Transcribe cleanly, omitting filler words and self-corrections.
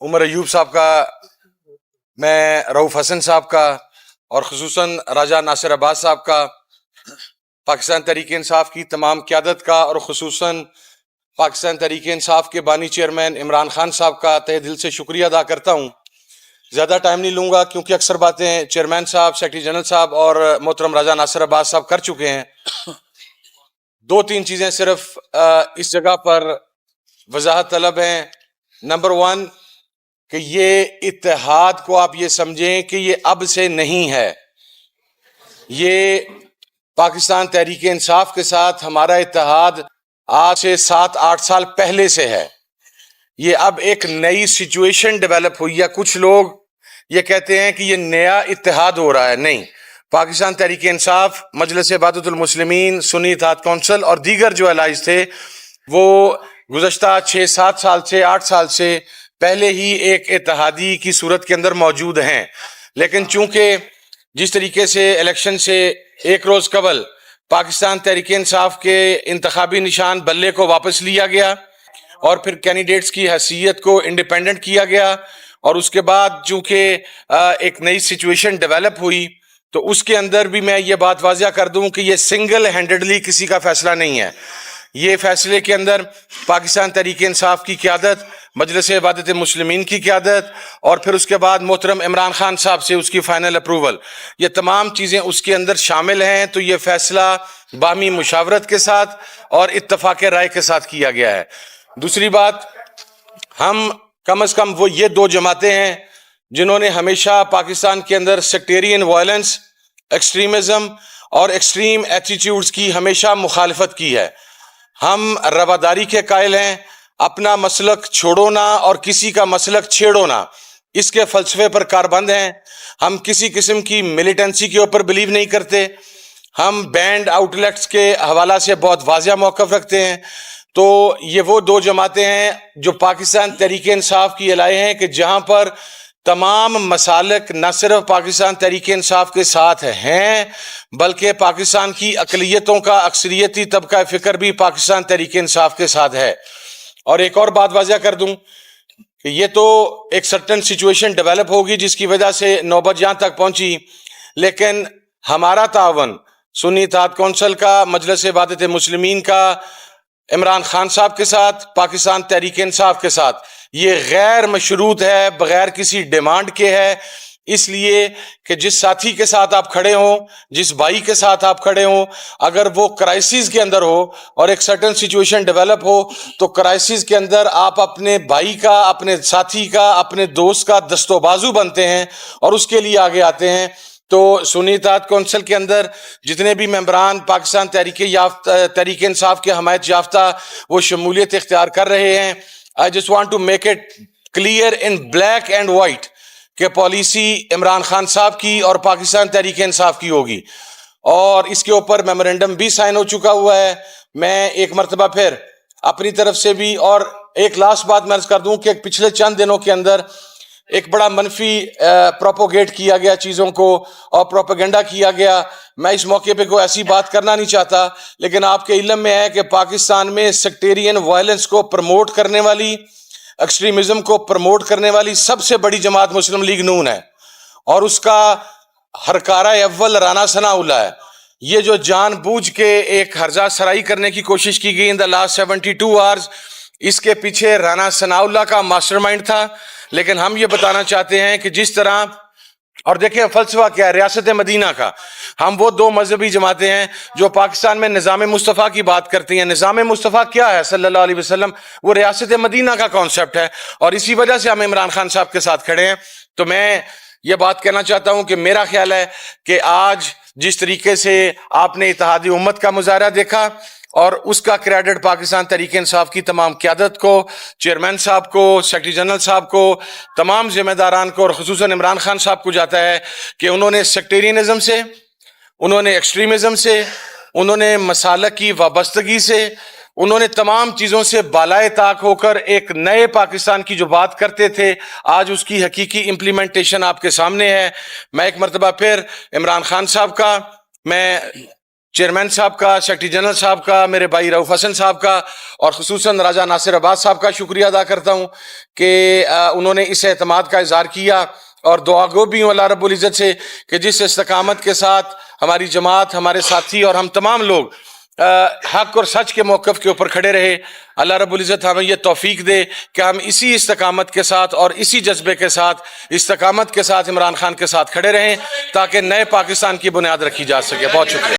عمر ایوب صاحب کا، میں رؤف حسن صاحب کا، اور خصوصاً راجہ ناصر عباس صاحب کا، پاکستان تحریک انصاف کی تمام قیادت کا، اور خصوصاً پاکستان تحریک انصاف کے بانی چیئرمین عمران خان صاحب کا تہ دل سے شکریہ ادا کرتا ہوں۔ زیادہ ٹائم نہیں لوں گا کیونکہ اکثر باتیں چیئرمین صاحب، سیکرٹری جنرل صاحب اور محترم راجہ ناصر عباس صاحب کر چکے ہیں۔ دو تین چیزیں صرف اس جگہ پر وضاحت طلب ہیں۔ نمبر 1 کہ یہ اتحاد کو آپ یہ سمجھیں کہ یہ اب سے نہیں ہے، یہ پاکستان تحریک انصاف کے ساتھ ہمارا اتحاد آج سے 7-8 سال پہلے سے ہے۔ یہ اب ایک نئی سچویشن ڈیولپ ہوئی ہے۔ کچھ لوگ یہ کہتے ہیں کہ یہ نیا اتحاد ہو رہا ہے، نہیں۔ پاکستان تحریک انصاف، مجلس وحدت المسلمین، سنی اتحاد کونسل اور دیگر جو الائز تھے وہ گزشتہ 6-7 سال سے 8 سال سے پہلے ہی ایک اتحادی کی صورت کے اندر موجود ہیں، لیکن چونکہ جس طریقے سے الیکشن سے ایک روز قبل پاکستان تحریک انصاف کے انتخابی نشان بلے کو واپس لیا گیا اور پھر کینڈیڈیٹس کی حیثیت کو انڈیپینڈنٹ کیا گیا، اور اس کے بعد چونکہ ایک نئی سچویشن ڈیولپ ہوئی تو اس کے اندر بھی میں یہ بات واضح کر دوں کہ یہ سنگل ہینڈڈلی کسی کا فیصلہ نہیں ہے۔ یہ فیصلے کے اندر پاکستان تحریک انصاف کی قیادت، مجلس وحدت المسلمین کی قیادت، اور پھر اس کے بعد محترم عمران خان صاحب سے اس کی فائنل اپروول، یہ تمام چیزیں اس کے اندر شامل ہیں۔ تو یہ فیصلہ باہمی مشاورت کے ساتھ اور اتفاق رائے کے ساتھ کیا گیا ہے۔ دوسری بات، ہم کم از کم وہ یہ 2 جماعتیں ہیں جنہوں نے ہمیشہ پاکستان کے اندر سیکٹیرین وائلنس، ایکسٹریمزم اور ایکسٹریم ایٹیٹیوڈز کی ہمیشہ مخالفت کی ہے۔ ہم رواداری کے قائل ہیں، اپنا مسلک چھوڑو نہ اور کسی کا مسلک چھیڑو نہ، اس کے فلسفے پر کاربند ہیں۔ ہم کسی قسم کی ملیٹنسی کے اوپر بلیو نہیں کرتے۔ ہم بینڈ آؤٹ لیٹس کے حوالہ سے بہت واضح موقف رکھتے ہیں۔ تو یہ وہ 2 جماعتیں ہیں جو پاکستان تحریک انصاف کی الائے ہیں کہ جہاں پر تمام مسالک نہ صرف پاکستان تحریک انصاف کے ساتھ ہیں بلکہ پاکستان کی اقلیتوں کا اکثریتی طبقہ فکر بھی پاکستان تحریک انصاف کے ساتھ ہے۔ اور ایک اور بات واضح کر دوں کہ یہ تو ایک سرٹن سچویشن ڈیولپ ہوگی جس کی وجہ سے نوبت یہاں تک پہنچی، لیکن ہمارا تعاون سنی اتحاد کونسل کا، مجلس وحدت المسلمین کا، عمران خان صاحب کے ساتھ، پاکستان تحریک انصاف کے ساتھ، یہ غیر مشروط ہے، بغیر کسی ڈیمانڈ کے ہے، اس لیے کہ جس ساتھی کے ساتھ آپ کھڑے ہوں، جس بھائی کے ساتھ آپ کھڑے ہوں، اگر وہ کرائسس کے اندر ہو اور ایک سرٹن سچویشن ڈیولپ ہو تو کرائسس کے اندر آپ اپنے بھائی کا، اپنے ساتھی کا، اپنے دوست کا دست و بازو بنتے ہیں اور اس کے لیے آگے آتے ہیں۔ تو سنی اتحاد کونسل کے اندر جتنے بھی ممبران پاکستان تحریک انصاف کے حمایت یافتہ وہ شمولیت اختیار کر رہے ہیں۔ I just want to make it clear in black and white کہ پالیسی عمران خان صاحب کی اور پاکستان تحریک انصاف کی ہوگی، اور اس کے اوپر میمورینڈم بھی سائن ہو چکا ہوا ہے۔ میں ایک مرتبہ پھر اپنی طرف سے بھی، اور ایک لاسٹ بات میں عرض کر دوں کہ پچھلے چند دنوں کے اندر ایک بڑا منفی پروپوگیٹ کیا گیا چیزوں کو اور پروپیگنڈا کیا گیا۔ میں اس موقع پہ کوئی ایسی بات کرنا نہیں چاہتا، لیکن آپ کے علم میں ہے کہ پاکستان میں سیکٹیرین وائلنس کو پروموٹ کرنے والی، ایکسٹریمزم کو پروموٹ کرنے والی سب سے بڑی جماعت مسلم لیگ نون ہے، اور اس کا ہرکارہ اول رانا ثناء اللہ ہے۔ یہ جو جان بوجھ کے ایک ہرزہ سرائی کرنے کی کوشش کی گئی ان دا لاسٹ 72 آورز، اس کے پیچھے رانا ثناء اللہ کا ماسٹر مائنڈ تھا۔ لیکن ہم یہ بتانا چاہتے ہیں کہ جس طرح، اور دیکھیں فلسفہ کیا ہے ریاست مدینہ کا، ہم وہ 2 مذہبی جماعتیں ہیں جو پاکستان میں نظام مصطفیٰ کی بات کرتی ہیں۔ نظام مصطفیٰ کیا ہے صلی اللہ علیہ وسلم؟ وہ ریاست مدینہ کا کانسیپٹ ہے، اور اسی وجہ سے ہم عمران خان صاحب کے ساتھ کھڑے ہیں۔ تو میں یہ بات کہنا چاہتا ہوں کہ میرا خیال ہے کہ آج جس طریقے سے آپ نے اتحادی امت کا مظاہرہ دیکھا، اور اس کا کریڈٹ پاکستان تحریک انصاف کی تمام قیادت کو، چیئرمین صاحب کو، سیکرٹری جنرل صاحب کو، تمام ذمہ داران کو، اور خصوصاً عمران خان صاحب کو جاتا ہے کہ انہوں نے سیکٹیرینزم سے، انہوں نے ایکسٹریمزم سے، انہوں نے مسالک کی وابستگی سے، انہوں نے تمام چیزوں سے بالائے طاق ہو کر ایک نئے پاکستان کی جو بات کرتے تھے، آج اس کی حقیقی امپلیمنٹیشن آپ کے سامنے ہے۔ میں ایک مرتبہ پھر عمران خان صاحب کا، میں چیئرمین صاحب کا، سیکرٹری جنرل صاحب کا، میرے بھائی رؤف حسن صاحب کا اور خصوصاً راجہ ناصر عباس صاحب کا شکریہ ادا کرتا ہوں کہ انہوں نے اس اعتماد کا اظہار کیا، اور دعا گو بھی ہوں اللہ رب العزت سے کہ جس استقامت کے ساتھ ہماری جماعت، ہمارے ساتھی اور ہم تمام لوگ حق اور سچ کے موقف کے اوپر کھڑے رہے، اللہ رب العزت ہمیں یہ توفیق دے کہ ہم اسی استقامت کے ساتھ اور اسی جذبے کے ساتھ، استقامت کے ساتھ عمران خان کے ساتھ کھڑے رہیں تاکہ نئے پاکستان کی بنیاد رکھی جا سکے۔ بہت شکریہ۔